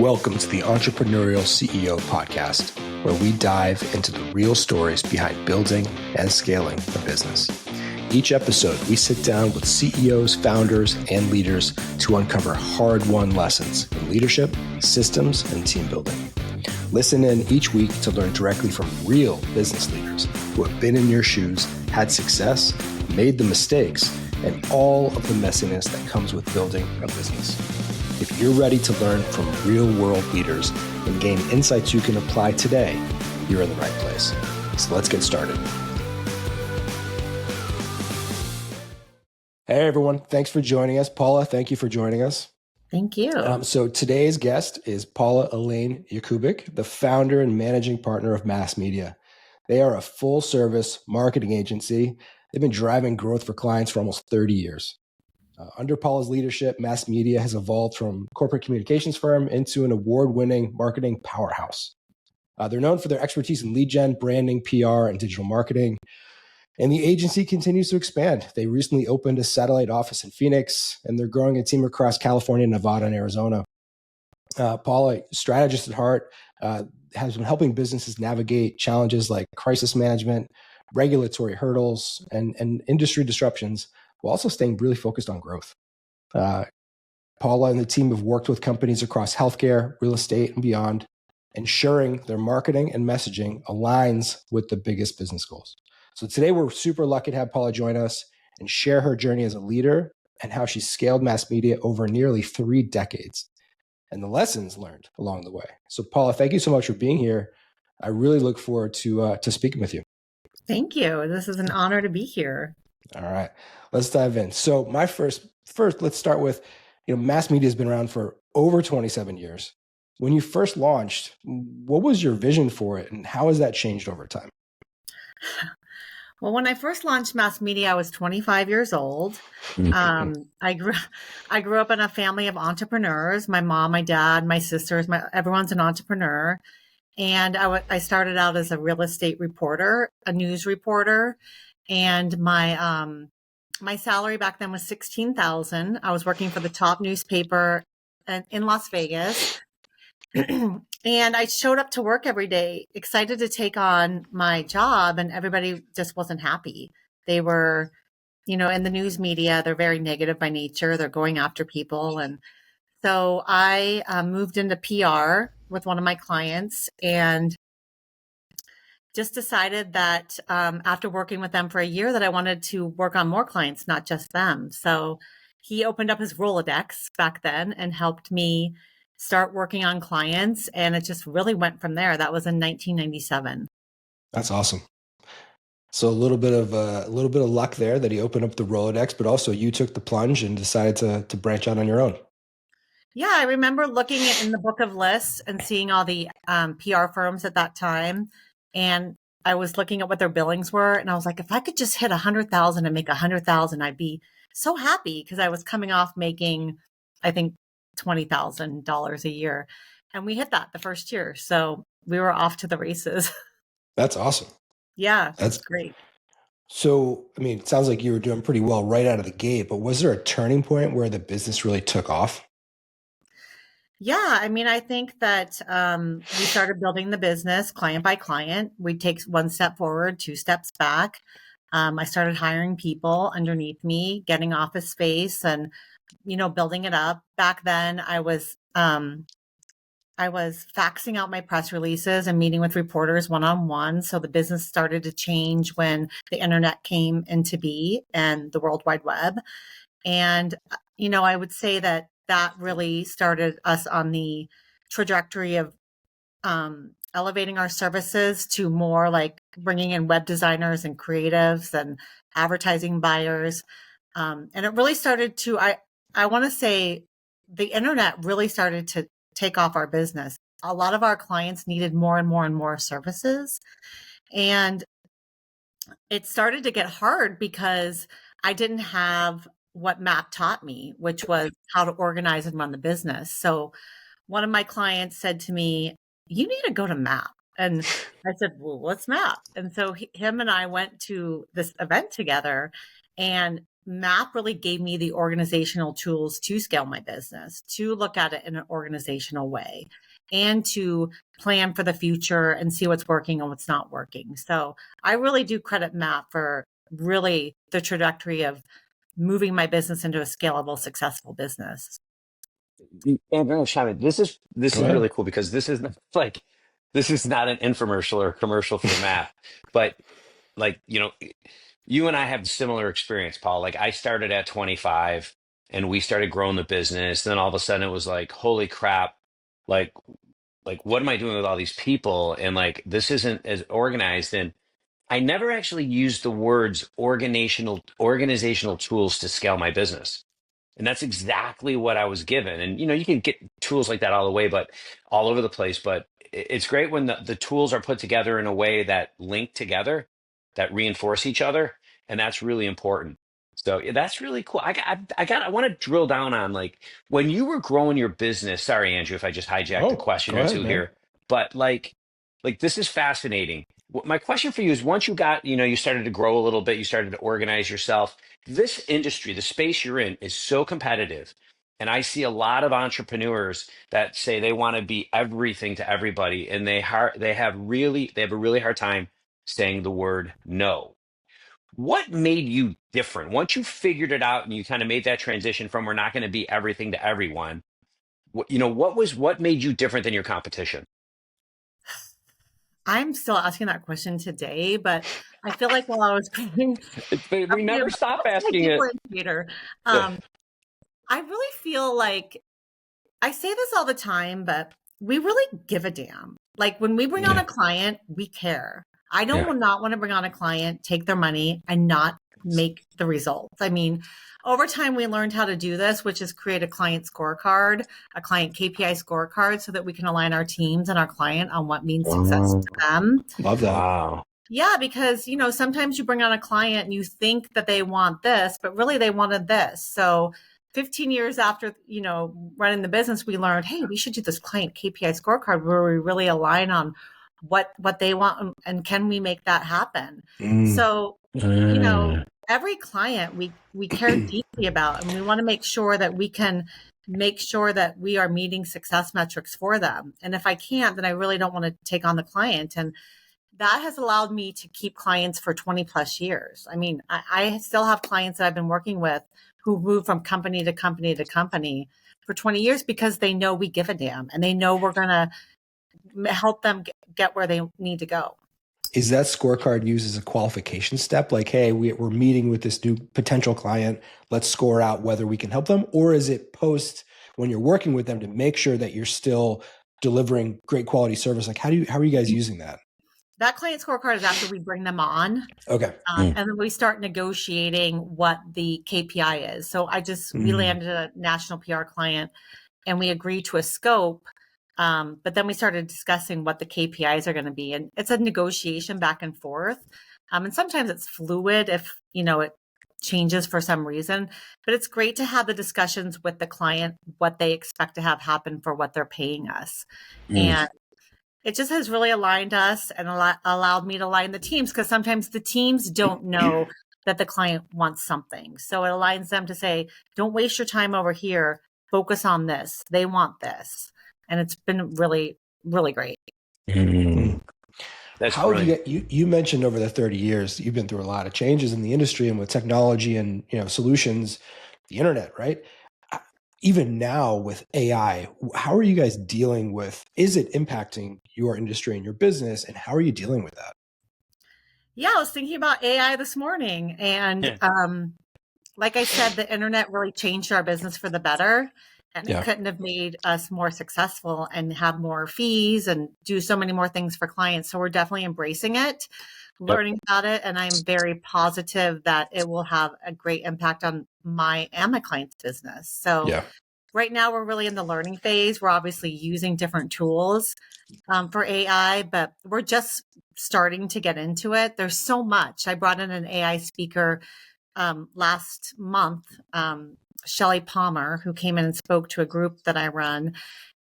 Welcome to the Entrepreneurial CEO Podcast, where we dive into the real stories behind building and scaling a business. Each episode, we sit down with CEOs, founders, and leaders to uncover hard-won lessons in leadership, systems, and team building. Listen in each week to learn directly from real business leaders who have been in your shoes, had success, made the mistakes, and all of the messiness that comes with building a business. If you're ready to learn from real-world leaders and gain insights you can apply today, you're in the right place. So let's get started. Hey, everyone. Thanks for joining us. Paula, thank you for joining us. Thank you. So today's guest is Paula Elaine Yakubik, the founder and managing partner of MassMedia. They are a full-service marketing agency. They've been driving growth for clients for almost 30 years. Under Paula's leadership, MassMedia has evolved from a corporate communications firm into an award-winning marketing powerhouse. They're known for their expertise in lead gen, branding, PR, and digital marketing. And the agency continues to expand. They recently opened a satellite office in Phoenix, and they're growing a team across California, Nevada, and Arizona. Paula, strategist at heart, has been helping businesses navigate challenges like crisis management, regulatory hurdles, and industry disruptions, while also staying really focused on growth. Paula and the team have worked with companies across healthcare, real estate, and beyond, ensuring their marketing and messaging aligns with the biggest business goals. So today we're super lucky to have Paula join us and share her journey as a leader and how she scaled MassMedia over nearly 3 decades and the lessons learned along the way. So Paula, thank you so much for being here. I really look forward to speaking with you. Thank you. This is an honor to be here. All right, let's dive in. So my first, let's start with, MassMedia has been around for over 27 years. When you first launched, what was your vision for it and how has that changed over time? Well, when I first launched MassMedia, I was 25 years old. I grew up in a family of entrepreneurs. My mom, my dad, my sisters, everyone's an entrepreneur. And I started out as a real estate reporter, a news reporter. And my salary back then was $16,000. I was working for the top newspaper in Las Vegas. And I showed up to work every day, excited to take on my job, and everybody just wasn't happy. They were, in the news media, they're very negative by nature. They're going after people. And so I moved into PR with one of my clients and just decided that after working with them for a year that I wanted to work on more clients, not just them. So he opened up his Rolodex back then and helped me start working on clients. And it just really went from there. That was in 1997. That's awesome. So a little bit of luck there that he opened up the Rolodex, but also you took the plunge and decided to branch out on your own. Yeah, I remember looking in the book of lists and seeing all the PR firms at that time. And I was looking at what their billings were. And I was like, if I could just hit 100,000 and make 100,000, I'd be so happy, because I was coming off making, I think, $20,000 a year. And we hit that the first year. So we were off to the races. That's awesome. Yeah, that's great. So, it sounds like you were doing pretty well right out of the gate, but was there a turning point where the business really took off? Yeah, I think that we started building the business client by client. We take one step forward, 2 steps back. I started hiring people underneath me, getting office space and, building it up. Back then I was faxing out my press releases and meeting with reporters one-on-one. So the business started to change when the internet came into be and the World Wide Web. And, I would say that really started us on the trajectory of elevating our services to more like bringing in web designers and creatives and advertising buyers. And it really started to, I want to say the internet really started to take off our business. A lot of our clients needed more and more and more services. And it started to get hard because I didn't have what MAP taught me, which was how to organize and run the business. So one of my clients said to me, you need to go to MAP. And I said, well, what's MAP? And so him and I went to this event together, and MAP really gave me the organizational tools to scale my business, to look at it in an organizational way, and to plan for the future and see what's working and what's not working. So I really do credit MAP for really the trajectory of moving my business into a scalable, successful business. Andrew, Shannon, this is Go ahead. really cool because this is not an infomercial or a commercial for MAP, but like, you and I have similar experience, Paul. Like I started at 25 and we started growing the business. Then all of a sudden it was like, holy crap, like what am I doing with all these people? And like this isn't as organized. And I never actually used the words organizational tools to scale my business. And that's exactly what I was given. And you can get tools like that all the way, but all over the place. But it's great when the tools are put together in a way that link together, that reinforce each other. And that's really important. So yeah, that's really cool. I want to drill down on like when you were growing your business. Sorry, Andrew, if I just hijacked a Oh, question go or ahead, two man. here, but like this is fascinating. My question for you is once you got, you started to grow a little bit, you started to organize yourself. This industry, the space you're in, is so competitive. And I see a lot of entrepreneurs that say they want to be everything to everybody, and they have a really hard time saying the word no. What made you different? Once you figured it out and you kind of made that transition from we're not going to be everything to everyone, what made you different than your competition? I'm still asking that question today, but I feel like while I was growing up, We never stop what's my asking it. differentiator? Yeah. I really feel like I say this all the time, but we really give a damn. Like when we bring on Yeah. a client, we care. I Yeah. don't not want to bring on a client, take their money, and not make the results. I mean, over time, we learned how to do this, which is create a client scorecard, a client KPI scorecard, so that we can align our teams and our client on what means success to them. Love that. Wow. Yeah, because, sometimes you bring on a client and you think that they want this, but really they wanted this. So 15 years after, running the business, we learned, hey, we should do this client KPI scorecard where we really align on what they want and can we make that happen? So, every client we care deeply about, and we want to make sure that we can make sure that we are meeting success metrics for them. And if I can't, then I really don't want to take on the client. And that has allowed me to keep clients for 20 plus years. I mean, I still have clients that I've been working with who move from company to company to company for 20 years because they know we give a damn and they know we're going to help them get where they need to go. Is that scorecard used as a qualification step? Like, hey, we're meeting with this new potential client. Let's score out whether we can help them. Or is it post when you're working with them to make sure that you're still delivering great quality service? Like, how are you guys using that? That client scorecard is after we bring them on. Okay. And then we start negotiating what the KPI is. So we landed a national PR client and we agreed to a scope. But then we started discussing what the KPIs are going to be. And it's a negotiation back and forth. And sometimes it's fluid if, it changes for some reason. But it's great to have the discussions with the client, what they expect to have happen for what they're paying us. And it just has really aligned us and allowed me to align the teams because sometimes the teams don't know that the client wants something. So it aligns them to say, don't waste your time over here. Focus on this. They want this. And it's been really, really great. That's how brilliant. You mentioned over the 30 years, you've been through a lot of changes in the industry and with technology and solutions, the internet, right? Even now with AI, how are you guys dealing with, is it impacting your industry and your business? And how are you dealing with that? Yeah, I was thinking about AI this morning. And like I said, the internet really changed our business for the better. And it couldn't have made us more successful and have more fees and do so many more things for clients. So we're definitely embracing it, learning about it. And I'm very positive that it will have a great impact on my and my client's business. So right now we're really in the learning phase. We're obviously using different tools for AI, but we're just starting to get into it. There's so much. I brought in an AI speaker last month, Shelley Palmer, who came in and spoke to a group that I run.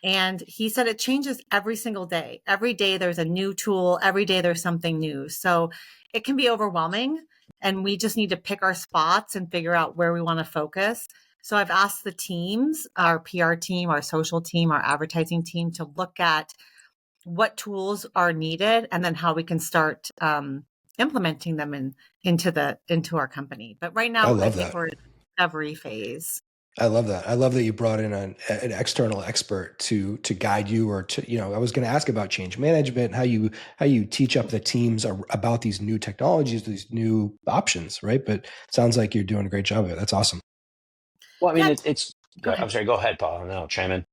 And he said it changes every single day. Every day there's a new tool. Every day there's something new. So it can be overwhelming. and we just need to pick our spots and figure out where we want to focus. So I've asked the teams, our PR team, our social team, our advertising team, to look at what tools are needed and then how we can start implementing them into our company. But right now, I think we're in the discovery phase. I love that. I love that you brought in an external expert to guide you, or to, I was going to ask about change management, how you teach up the teams about these new technologies, these new options, right? But it sounds like you're doing a great job of it. That's awesome. Well, I mean, I'm sorry, go ahead, Paul, and then I'll chime in.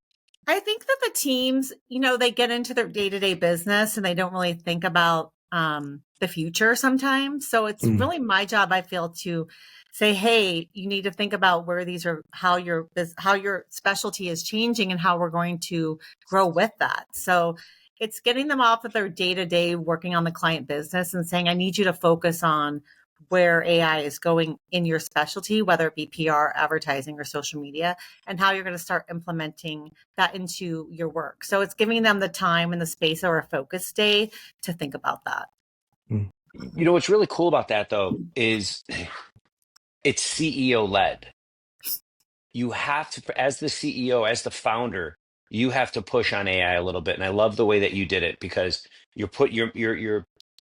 I think that the teams, they get into their day-to-day business and they don't really think about the future sometimes. So it's really my job, I feel, to say, hey, you need to think about where these are, how your specialty is changing and how we're going to grow with that. So it's getting them off of their day-to-day working on the client business and saying, I need you to focus on where AI is going in your specialty, whether it be PR, advertising, or social media, and how you're going to start implementing that into your work. So it's giving them the time and the space or a focus day to think about that. What's really cool about that, though, is it's CEO led. You have to, as the CEO, as the founder, you have to push on AI a little bit. And I love the way that you did it, because you're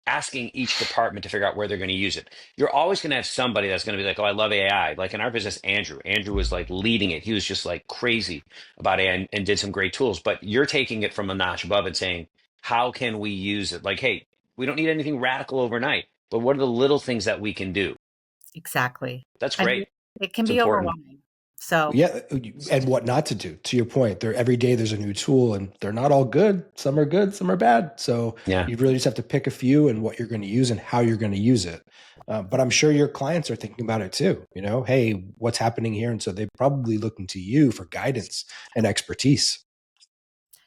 asking each department to figure out where they're going to use it. You're always going to have somebody that's going to be like, oh, I love AI. Like in our business, Andrew was like leading it. He was just like crazy about AI and did some great tools. But you're taking it from a notch above and saying, how can we use it? Like, hey, we don't need anything radical overnight, but what are the little things that we can do? Exactly. That's great. I mean, it can It's be important. overwhelming. So yeah, and what not to do. To your point, every day there's a new tool, and they're not all good. Some are good, some are bad. So you really just have to pick a few and what you're going to use and how you're going to use it. But I'm sure your clients are thinking about it too. Hey, what's happening here? And so they're probably looking to you for guidance and expertise.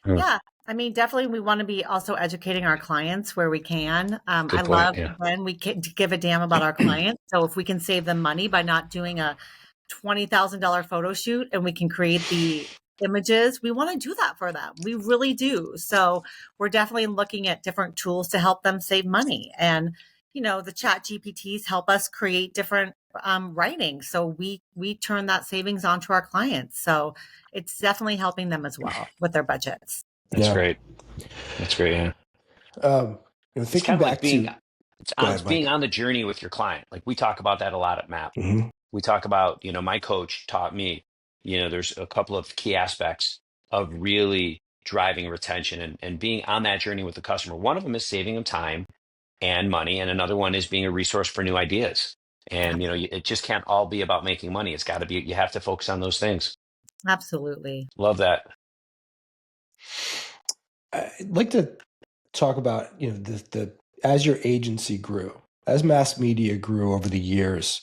Yeah. I mean, definitely we want to be also educating our clients where we can. Good point, love when we can give a damn about our clients. So if we can save them money by not doing a $20,000 photo shoot and we can create the images, we want to do that for them. We really do. So we're definitely looking at different tools to help them save money. And, the chat GPTs help us create different writing. So we turn that savings onto our clients. So it's definitely helping them as well with their budgets. That's great. That's great. Yeah. Thinking it's kind of back like being on the journey with your client. Like we talk about that a lot at MAP. Mm-hmm. We talk about, my coach taught me, there's a couple of key aspects of really driving retention and being on that journey with the customer. One of them is saving them time and money. And another one is being a resource for new ideas. And, it just can't all be about making money. It's got to be, you have to focus on those things. Absolutely. Love that. I'd like to talk about, as your agency grew, as mass media grew over the years,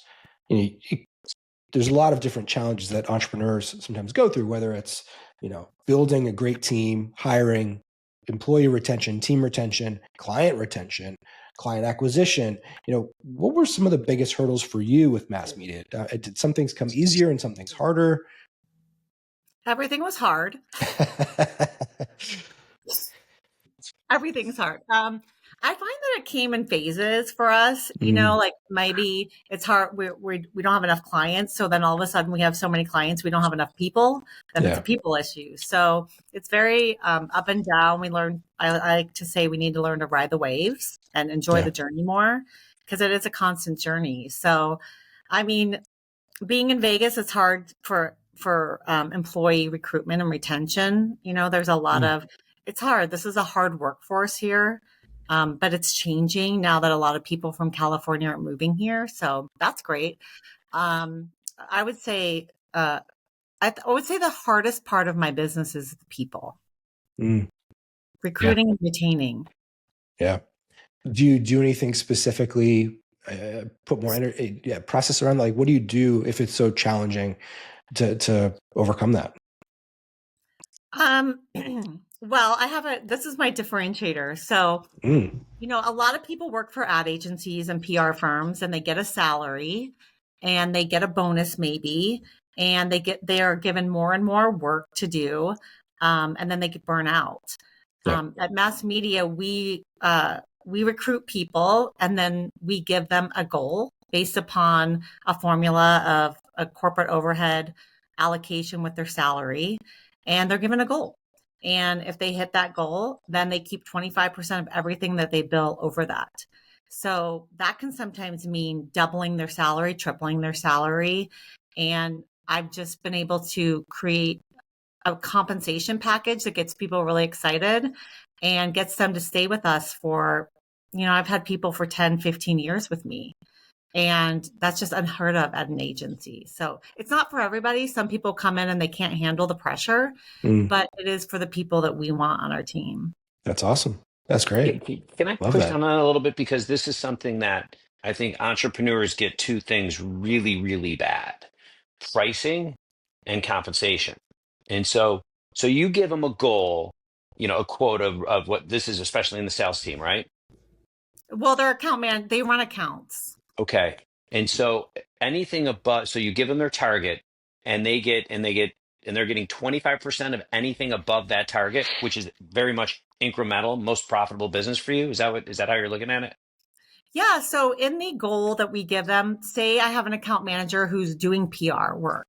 there's a lot of different challenges that entrepreneurs sometimes go through, whether it's, building a great team, hiring, employee retention, team retention, client acquisition. What were some of the biggest hurdles for you with mass media? Did some things come easier and some things harder? Everything was hard. Everything's hard. I find that it came in phases for us, like maybe it's hard. We don't have enough clients. So then all of a sudden we have so many clients, we don't have enough people. Then it's a people issue. So it's very up and down. I like to say we need to learn to ride the waves and enjoy the journey more, because it is a constant journey. So, I mean, being in Vegas, it's hard for employee recruitment and retention. There's a lot of, it's hard. This is a hard workforce here. But it's changing now that a lot of people from California are moving here. So that's great. I would say, I would say the hardest part of my business is the people. Recruiting and retaining. Yeah. Do you do anything specifically, put more process around, like, what do you do if it's so challenging to overcome that? Well, this is my differentiator. So, a lot of people work for ad agencies and PR firms, and they get a salary and they get a bonus maybe, and they are given more and more work to do. And then they get burnt out. At Mass Media, we recruit people and then we give them a goal based upon a formula of a corporate overhead allocation with their salary, and they're given a goal. And if they hit that goal, then they keep 25% of everything that they bill over that. So that can sometimes mean doubling their salary, tripling their salary. And I've just been able to create a compensation package that gets people really excited and gets them to stay with us for, I've had people for 10, 15 years with me. And that's just unheard of at an agency. So it's not for everybody. Some people come in and they can't handle the pressure, but it is for the people that we want on our team. That's awesome. That's great. Can I Love push that. on that a little bit? Because this is something that I think entrepreneurs get two things really, really bad: pricing and compensation. And so you give them a goal, a quote of what this is, especially in the sales team, right? Well, their account man, they run accounts. Okay. And so anything above, so you give them their target and they're getting 25% of anything above that target, which is very much incremental, most profitable business for you. Is that how you're looking at it? Yeah. So in the goal that we give them, say I have an account manager who's doing PR work,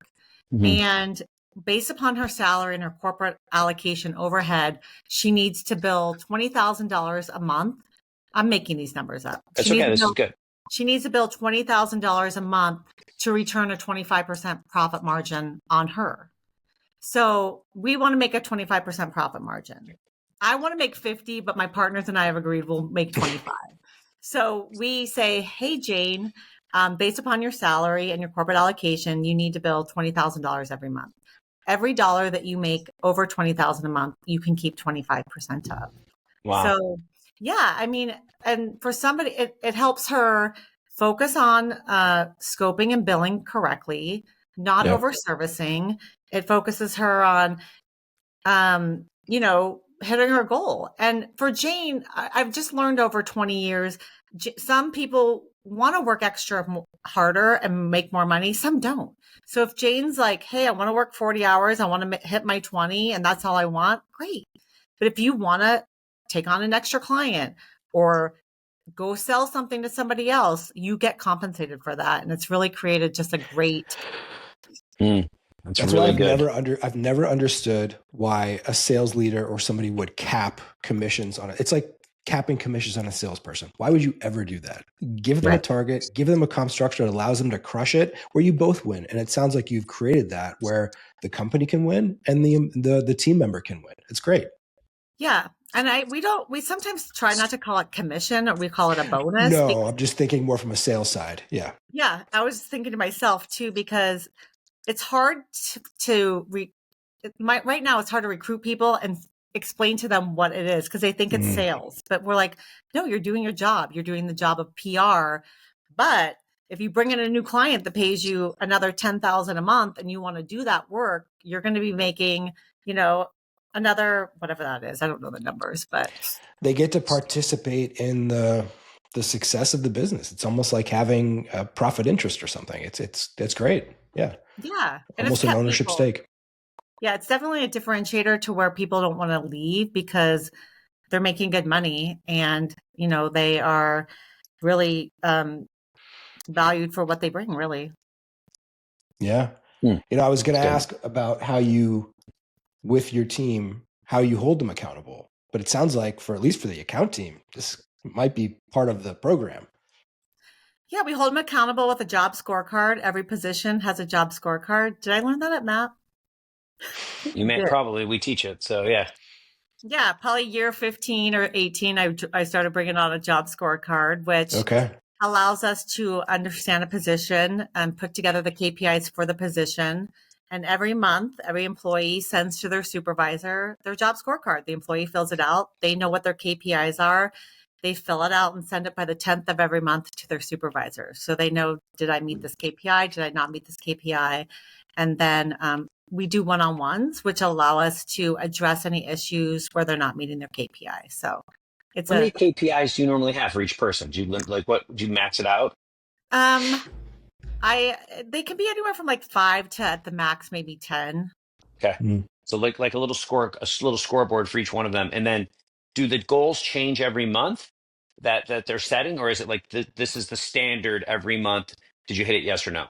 and based upon her salary and her corporate allocation overhead, she needs to bill $20,000 a month. I'm making these numbers up. That's okay. This is good. She needs to bill $20,000 a month to return a 25% profit margin on her. So we want to make a 25% profit margin. I want to make 50, but my partners and I have agreed we'll make 25. So we say, hey, Jane, based upon your salary and your corporate allocation, you need to bill $20,000 every month. Every dollar that you make over $20,000 a month, you can keep 25% of. Wow. So yeah, I mean, and for somebody, it helps her focus on scoping and billing correctly, not over servicing. It focuses her on, hitting her goal. And for Jane, I've just learned over 20 years, some people want to work extra harder and make more money. Some don't. So if Jane's like, hey, I want to work 40 hours, I want to hit my 20, and that's all I want, great. But if you want to take on an extra client or go sell something to somebody else, you get compensated for that. And it's really created just a great. That's really why I've never understood why a sales leader or somebody would cap commissions on it. It's like capping commissions on a salesperson. Why would you ever do that? Give them a target, give them a comp structure that allows them to crush it, where you both win. And it sounds like you've created that where the company can win and the team member can win. It's great. Yeah. And we sometimes try not to call it commission, or we call it a bonus. No, I'm just thinking more from a sales side. Yeah. Yeah. I was thinking to myself too, because it's hard right now it's hard to recruit people and explain to them what it is, because they think it's sales. But we're like, no, you're doing your job. You're doing the job of PR. But if you bring in a new client that pays you another $10,000 a month and you want to do that work, you're going to be making, another, whatever that is. I don't know the numbers, but they get to participate in the success of the business. It's almost like having a profit interest or something. It's great. Yeah. Yeah. And almost an ownership stake. Yeah. It's definitely a differentiator to where people don't want to leave because they're making good money and, they are really valued for what they bring, really. Yeah. I was going to ask about how you, with your team, how you hold them accountable. But it sounds like at least for the account team, this might be part of the program. Yeah, we hold them accountable with a job scorecard. Every position has a job scorecard. Did I learn that at MAP? You may probably, we teach it. So yeah. Yeah, probably year 15 or 18, I started bringing on a job scorecard, which allows us to understand a position and put together the KPIs for the position. And every month, every employee sends to their supervisor their job scorecard. The employee fills it out. They know what their KPIs are. They fill it out and send it by the 10th of every month to their supervisor. So they know, did I meet this KPI? Did I not meet this KPI? And then we do one-on-ones, which allow us to address any issues where they're not meeting their KPI. So it's how many KPIs do you normally have for each person? Do you max it out? They can be anywhere from like 5 to at the max, maybe 10. Okay. So like a little scoreboard for each one of them. And then do the goals change every month? that they're setting, or is it like this is the standard every month? Did you hit it? Yes or no?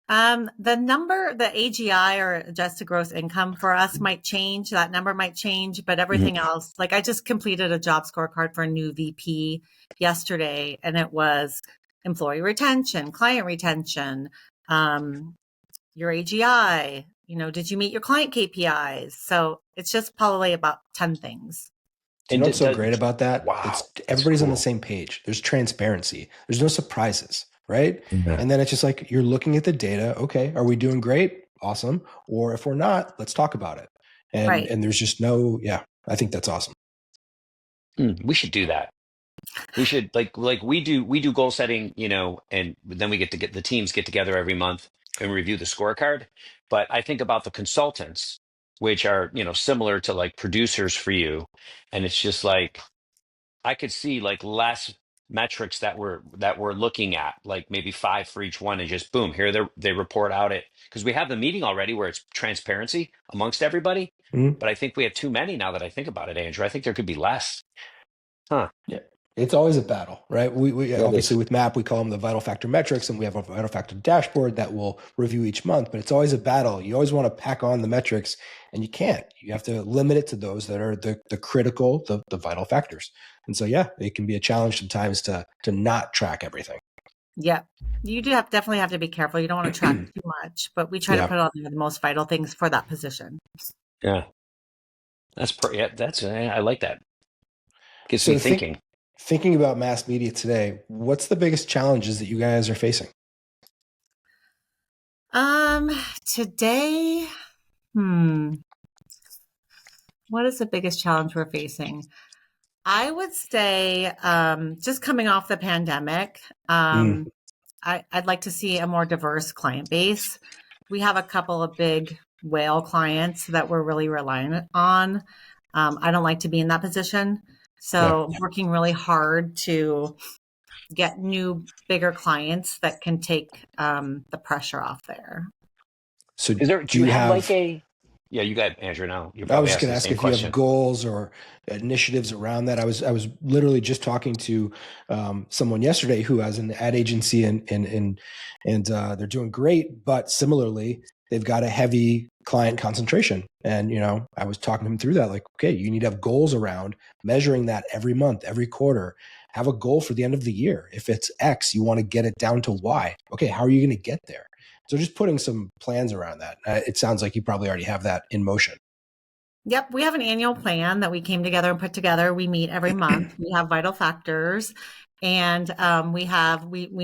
The number, the AGI or adjusted gross income for us might change. That number might change, but everything else, like I just completed a job scorecard for a new VP yesterday, and it was employee retention, client retention, your AGI, did you meet your client KPIs? So it's just probably about 10 things. Do you know what's so great about that? Wow, it's everybody's on the cool. same page. There's transparency. There's no surprises, right? Yeah. And then it's just like you're looking at the data. Okay, are we doing great? Awesome. Or if we're not, let's talk about it. And Right. and there's just no, I think that's awesome. We should do that. We should like we do goal setting, and then we get the teams get together every month and review the scorecard. But I think about the consultants, which are, similar to like producers for you. And it's just like I could see like less metrics that we're looking at, like maybe 5 for each one, and just boom, here they report out it, because we have the meeting already where it's transparency amongst everybody. But I think we have too many now that I think about it, Andrew. I think there could be less. Huh. Yeah. It's always a battle, right? We obviously with MAP, we call them the vital factor metrics, and we have a vital factor dashboard that we'll review each month, but it's always a battle. You always want to pack on the metrics, and you can't. You have to limit it to those that are the critical, the vital factors. And so, it can be a challenge sometimes to not track everything. Yeah. You do definitely have to be careful. You don't want to track too much, but we try to put on the most vital things for that position. Yeah. I like that. Gets me thinking. Thinking about mass media today, what's the biggest challenges that you guys are facing? Today, what is the biggest challenge we're facing? I would say, just coming off the pandemic, I'd like to see a more diverse client base. We have a couple of big whale clients that we're really reliant on. I don't like to be in that position. So working really hard to get new, bigger clients that can take the pressure off there. So do you have like a... Yeah, you got Andrew now. I was just going to ask if you have goals or initiatives around that. I was literally just talking to someone yesterday who has an ad agency and they're doing great, but similarly, they've got a heavy client concentration. And, I was talking to him through that, like, okay, you need to have goals around measuring that every month, every quarter. Have a goal for the end of the year. If it's X, you want to get it down to Y. Okay, how are you going to get there? So just putting some plans around that. It sounds like you probably already have that in motion. Yep. We have an annual plan that we came together and put together. We meet every month. We have vital factors, and we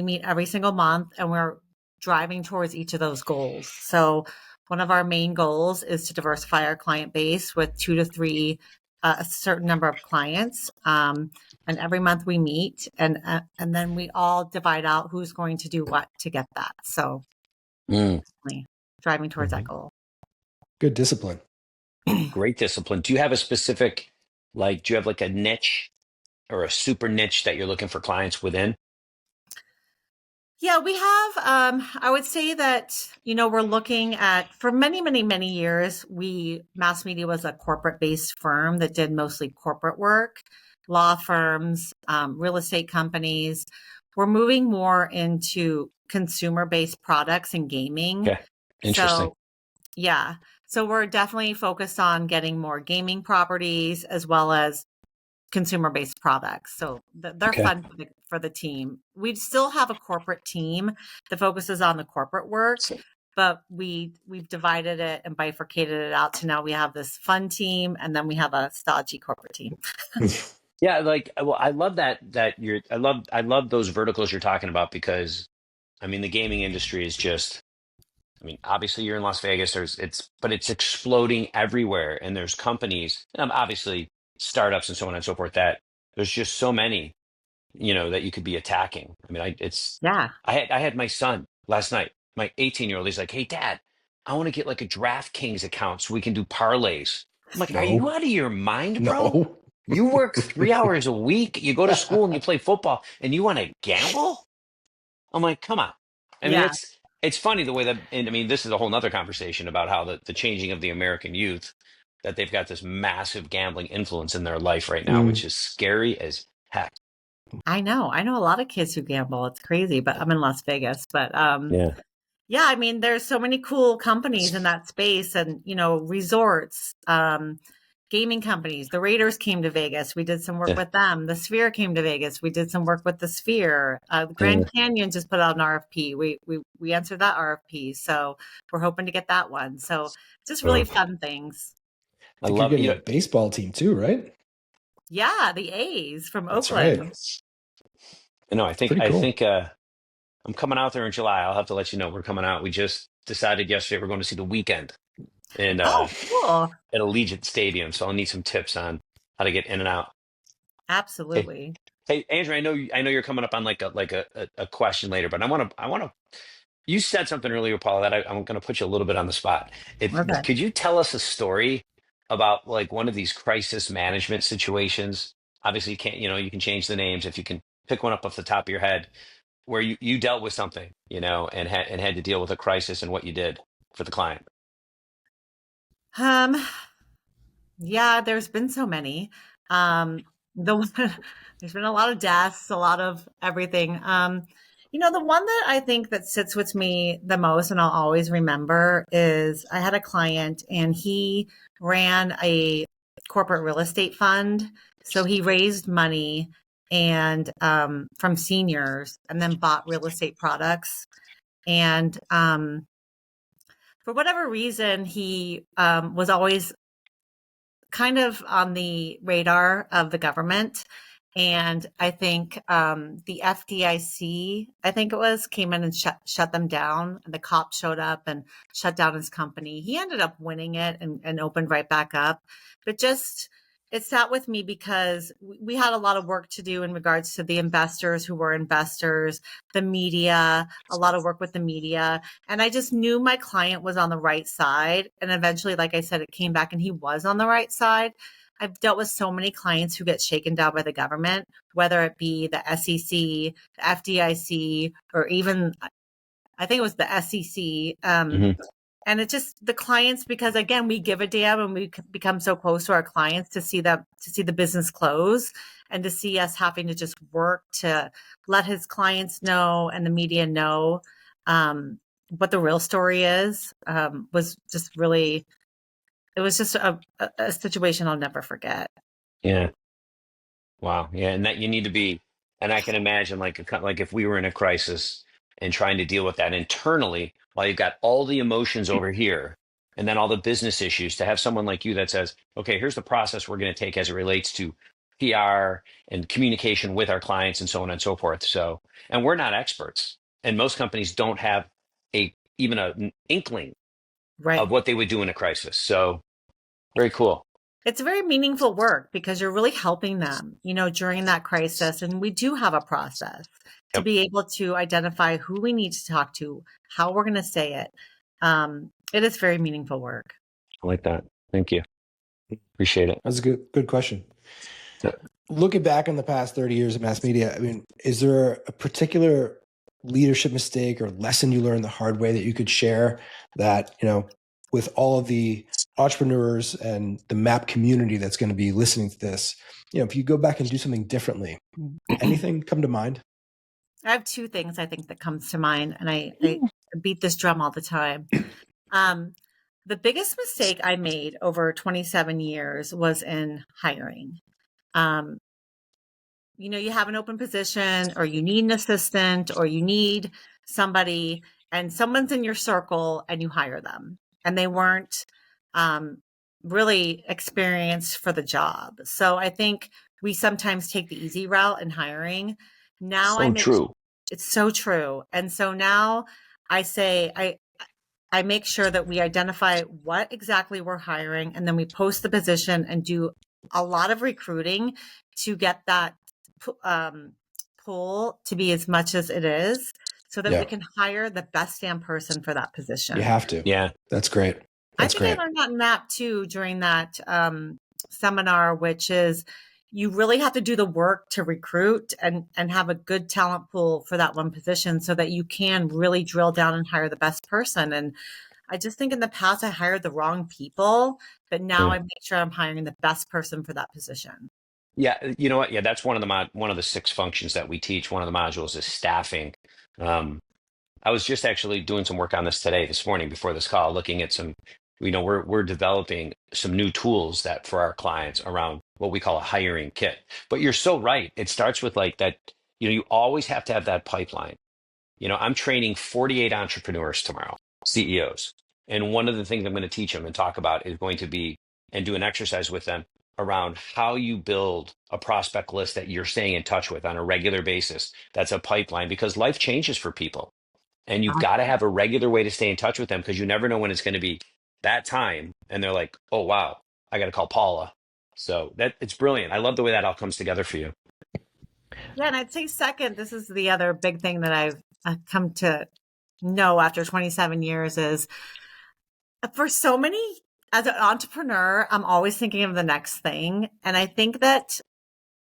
meet every single month, and we're driving towards each of those goals. So one of our main goals is to diversify our client base with 2 to 3, a certain number of clients. And every month we meet, and then we all divide out who's going to do what to get that. So driving towards that goal. Good discipline. Great discipline. Do you have a specific, do you have like a niche or a super niche that you're looking for clients within? Yeah, we have, I would say that, we're looking at, for many, many, many years, Mass Media was a corporate-based firm that did mostly corporate work, law firms, real estate companies. We're moving more into consumer-based products and gaming. Yeah, interesting. So we're definitely focused on getting more gaming properties as well as consumer-based products. So they're fun for the team. We still have a corporate team that focuses on the corporate work, but we've divided it and bifurcated it out to now we have this fun team, and then we have a stodgy corporate team. Yeah, I love I love those verticals you're talking about, because the gaming industry is just, obviously you're in Las Vegas, but it's exploding everywhere, and there's companies, obviously startups and so on and so forth, that there's just so many, that you could be attacking. I had my son last night, my 18-year-old. He's like, "Hey, Dad, I want to get like a DraftKings account so we can do parlays." I'm like, "Are you out of your mind, bro? No. You work 3 hours a week, you go to school and you play football, and you want to gamble?" I'm like, come on. It's funny the way that, and this is a whole nother conversation about how the changing of the American youth, that they've got this massive gambling influence in their life right now, which is scary as heck. I know a lot of kids who gamble. It's crazy, but I'm in Las Vegas. But Yeah. yeah, I mean, there's so many cool companies in that space, and resorts, gaming companies. The Raiders came to Vegas. We did some work Yeah. with them. The Sphere came to Vegas. We did some work with the Sphere. The Yeah. Grand Canyon just put out an RFP. We answered that RFP, so we're hoping to get that one. So just really fun things. I think you're love getting a baseball team too, right? Yeah, the A's from That's Oakland. right. No, I think Pretty cool. I'm coming out there in July. I'll have to let you know we're coming out. We just decided yesterday we're going to see The Weekend and Oh, cool. at Allegiant Stadium. So I'll need some tips on how to get in and out. Hey, Absolutely. hey, Andrew, I know you're coming up on like a question later, but I want to. You said something earlier, Paul, that I'm going to put you a little bit on the spot. If Okay. could you tell us a story about like one of these crisis management situations? Obviously, you can't. You can change the names if you can pick one up off the top of your head where you dealt with something, and had to deal with a crisis and what you did for the client. Um, yeah, there's been so many. The one, there's been a lot of deaths, a lot of everything. The one that I think that sits with me the most and I'll always remember is I had a client and he ran a corporate real estate fund. So he raised money and from seniors and then bought real estate products. And for whatever reason, he was always kind of on the radar of the government. And I think the FDIC, I think it was, came in and shut them down. And the cops showed up and shut down his company. He ended up winning it and opened right back up. But just, it sat with me because we had a lot of work to do in regards to the investors who were investors, the media, a lot of work with the media. And I just knew my client was on the right side. And eventually, like I said, it came back and he was on the right side. I've dealt with so many clients who get shaken down by the government, whether it be the SEC, the FDIC, or even I think it was the SEC. And it's just the clients, because again, we give a damn and we become so close to our clients to see the business close and to see us having to just work to let his clients know and the media know what the real story is, was just really, it was just a situation I'll never forget. Yeah. Wow. Yeah. And that you need to be, and I can imagine like if we were in a crisis and trying to deal with that internally while you've got all the emotions over here and then all the business issues, to have someone like you that says, okay, here's the process we're going to take as it relates to PR and communication with our clients and so on and so forth. So, and we're not experts, and most companies don't have even an inkling Right. of what they would do in a crisis. So very cool. It's very meaningful work because you're really helping them, during that crisis. And we do have a process to Yep. be able to identify who we need to talk to, how we're going to say it. It is very meaningful work. I like that. Thank you. Appreciate it. That's a good question. Yeah. Looking back on the past 30 years of mass media, I mean, is there a particular leadership mistake or lesson you learned the hard way that you could share that, with all of the entrepreneurs and the MAP community that's going to be listening to this, if you go back and do something differently, anything come to mind? I have two things I think that comes to mind, and I beat this drum all the time. The biggest mistake I made over 27 years was in hiring. You have an open position or you need an assistant or you need somebody and someone's in your circle and you hire them and they weren't really experienced for the job. So I think we sometimes take the easy route in hiring. Now True. It's so true. And so now I say, I make sure that we identify what exactly we're hiring and then we post the position and do a lot of recruiting to get that pool to be as much as it is so that we can hire the best damn person for that position. You have to. Yeah. That's great. I learned that in MAP too during that seminar, which is you really have to do the work to recruit and have a good talent pool for that one position so that you can really drill down and hire the best person. And I just think in the past I hired the wrong people, but now I make sure I'm hiring the best person for that position. Yeah, you know what? Yeah, that's one of the six functions that we teach. One of the modules is staffing. Um, I was just actually doing some work on this today, this morning, before this call, looking at some, we're developing some new tools that for our clients around what we call a hiring kit. But you're so right. It starts with like that, you always have to have that pipeline. I'm training 48 entrepreneurs tomorrow, CEOs. And one of the things I'm going to teach them and talk about is going to be and do an exercise with them around how you build a prospect list that you're staying in touch with on a regular basis. That's a pipeline because life changes for people. And you've got to have a regular way to stay in touch with them because you never know when it's going to be that time. And they're like, oh, wow, I got to call Paula. So it's brilliant. I love the way that all comes together for you. Yeah, and I'd say second, this is the other big thing that I've come to know after 27 years is for so many, as an entrepreneur, I'm always thinking of the next thing. And I think that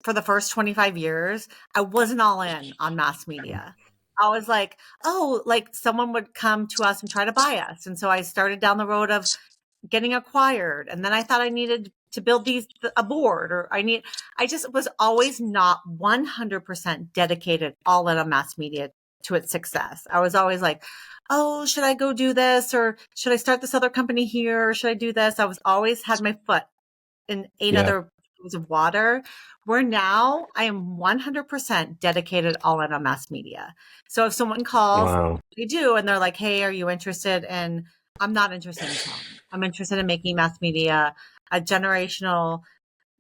for the first 25 years, I wasn't all in on mass media. I was like, oh, like someone would come to us and try to buy us. And so I started down the road of getting acquired. And then I thought I needed to build a board I just was always not 100% dedicated all in on mass media to its success. I was always like, oh, should I go do this? Or should I start this other company here? Or should I do this? I was always had my foot in eight other pools of water, where now I am 100% dedicated all in on mass media. So if someone calls, Wow. they do, and they're like, hey, are you interested in, I'm not interested in selling. I'm interested in making mass media a generational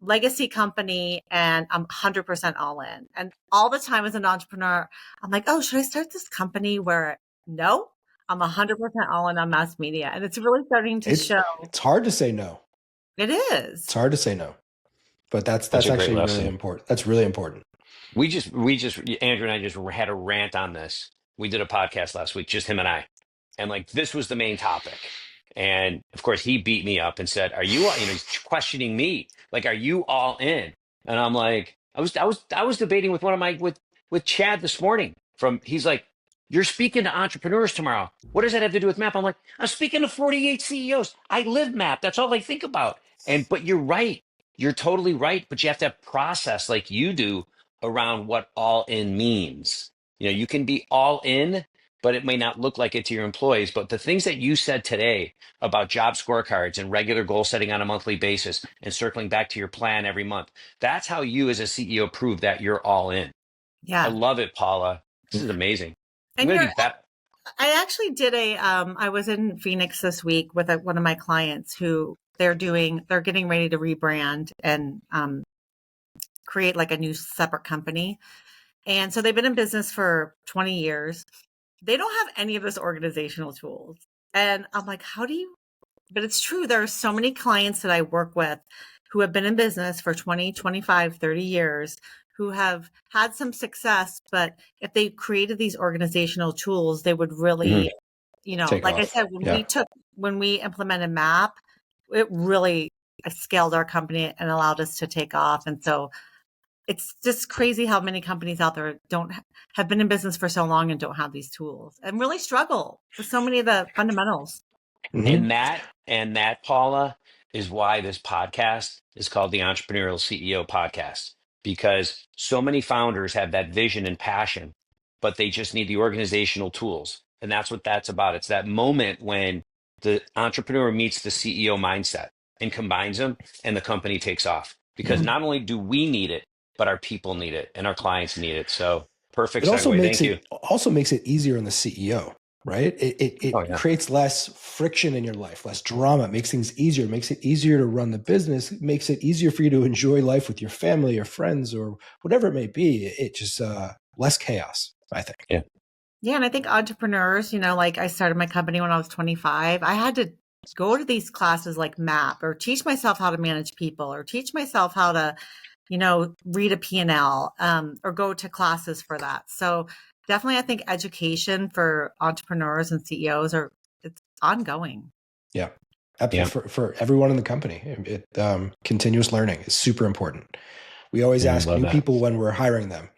legacy company, and I'm 100% all in. And all the time as an entrepreneur, I'm like, oh, should I start this company where no, I'm 100% all in on mass media. And it's really starting to show. It's hard to say no. It is. It's hard to say no, but that's a great actually really lesson. important. That's really important. We just, Andrew and I just had a rant on this. We did a podcast last week, just him and I. And like, this was the main topic. And of course, he beat me up and said, are you, he's questioning me. Like, are you all in? And I'm like, I was debating with with Chad this morning he's like, you're speaking to entrepreneurs tomorrow. What does that have to do with MAP? I'm like, I'm speaking to 48 CEOs. I live MAP. That's all I think about. But you're right. You're totally right. But you have to have process like you do around what all in means. You can be all in, but it may not look like it to your employees. But the things that you said today about job scorecards and regular goal setting on a monthly basis and circling back to your plan every month, that's how you as a CEO prove that you're all in. Yeah. I love it, Paula. This is amazing. And I actually did I was in Phoenix this week with one of my clients who they're getting ready to rebrand and create like a new separate company. And so they've been in business for 20 years. They don't have any of this organizational tools. And I'm like, but it's true. There are so many clients that I work with who have been in business for 20, 25, 30 years who have had some success, but if they created these organizational tools, they would really, Take like off. I said, when we implemented MAP, it really scaled our company and allowed us to take off. And so it's just crazy how many companies out there have been in business for so long and don't have these tools and really struggle with so many of the fundamentals. Mm-hmm. And that, Paula, is why this podcast is called the Entrepreneurial CEO Podcast, because so many founders have that vision and passion, but they just need the organizational tools. And that's what that's about. It's that moment when the entrepreneur meets the CEO mindset and combines them and the company takes off. Because not only do we need it, but our people need it and our clients need it. So perfect segue. Thank you. It also makes it easier on the CEO, right? It creates less friction in your life, less drama. It makes things easier. It makes it easier to run the business. It makes it easier for you to enjoy life with your family or friends or whatever it may be. It just less chaos, I think. Yeah. Yeah. And I think entrepreneurs, like I started my company when I was 25. I had to go to these classes like MAP or teach myself how to manage people or teach myself how to, read a P&L or go to classes for that. So definitely, I think education for entrepreneurs and CEOs it's ongoing. Yeah, absolutely. Yeah. For everyone in the company, continuous learning is super important. We always ask new people when we're hiring them,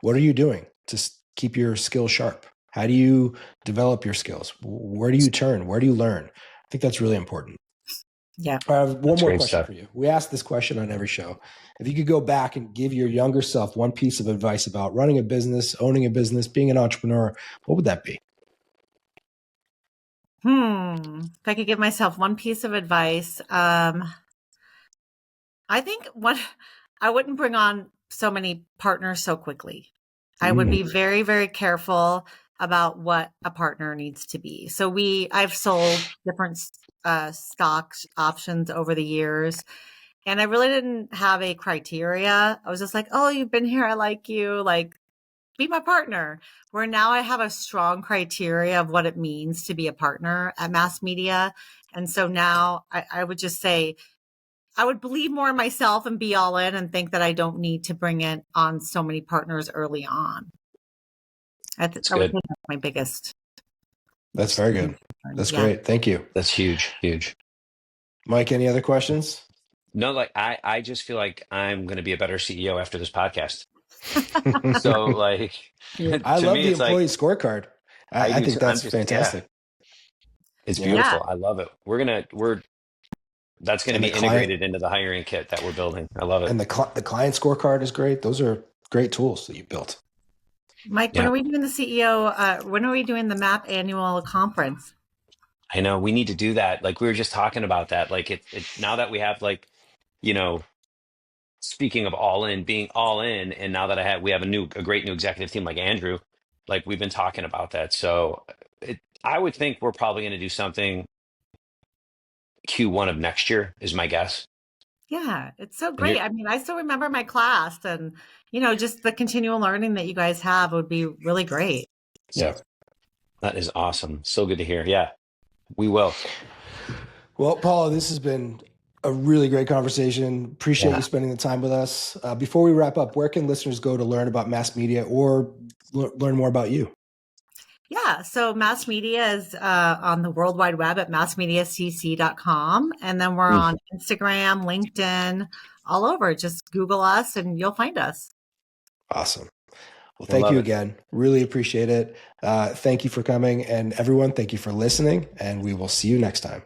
what are you doing to keep your skills sharp? How do you develop your skills? Where do you turn? Where do you learn? I think that's really important. Yeah. I have one That's more great question stuff. for you. We ask this question on every show. If you could go back and give your younger self one piece of advice about running a business, owning a business, being an entrepreneur, what would that be? If I could give myself one piece of advice, I think I wouldn't bring on so many partners so quickly. I would be very, very careful about what a partner needs to be. So I've sold different stocks options over the years, and I really didn't have a criteria. I was just like, oh, you've been here. I like you. Like, be my partner. Where now I have a strong criteria of what it means to be a partner at Mass Media. And so now I would just say, I would believe more in myself and be all in and think that I don't need to bring in on so many partners early on. I would good. think that's my biggest. That's very good. That's Yeah. great. Thank you. That's huge. Mike, any other questions? No, like I just feel like I'm going to be a better CEO after this podcast. So like, I to love me, the it's employee like, scorecard. I I do think too. that's fantastic. It's Yeah. beautiful. I love it. That's going to And be the client integrated into the hiring kit that we're building. I love it. and the client scorecard is great. Those are great tools that you built. Mike, when are we doing the CEO? When are we doing the MAP annual conference? I know we need to do that. Like we were just talking about that. Like it now that we have like, you know, speaking of being all in, and now that we have a great new executive team like Andrew, like we've been talking about that. So I would think we're probably going to do something Q1 of next year is my guess. Yeah, it's so And great. I mean, I still remember my class, and just the continual learning that you guys have would be really great. Yeah. that is awesome. So good to hear. Yeah, we will. Well, Paula, this has been a really great conversation. Appreciate you spending the time with us. Before we wrap up, where can listeners go to learn about Mass Media or learn more about you? Yeah, so Mass Media is on the World Wide Web at massmediacc.com. And then we're on Instagram, LinkedIn, all over. Just Google us and you'll find us. Awesome. Well, thank you again. Really appreciate it. Thank you for coming. And everyone, thank you for listening. And we will see you next time.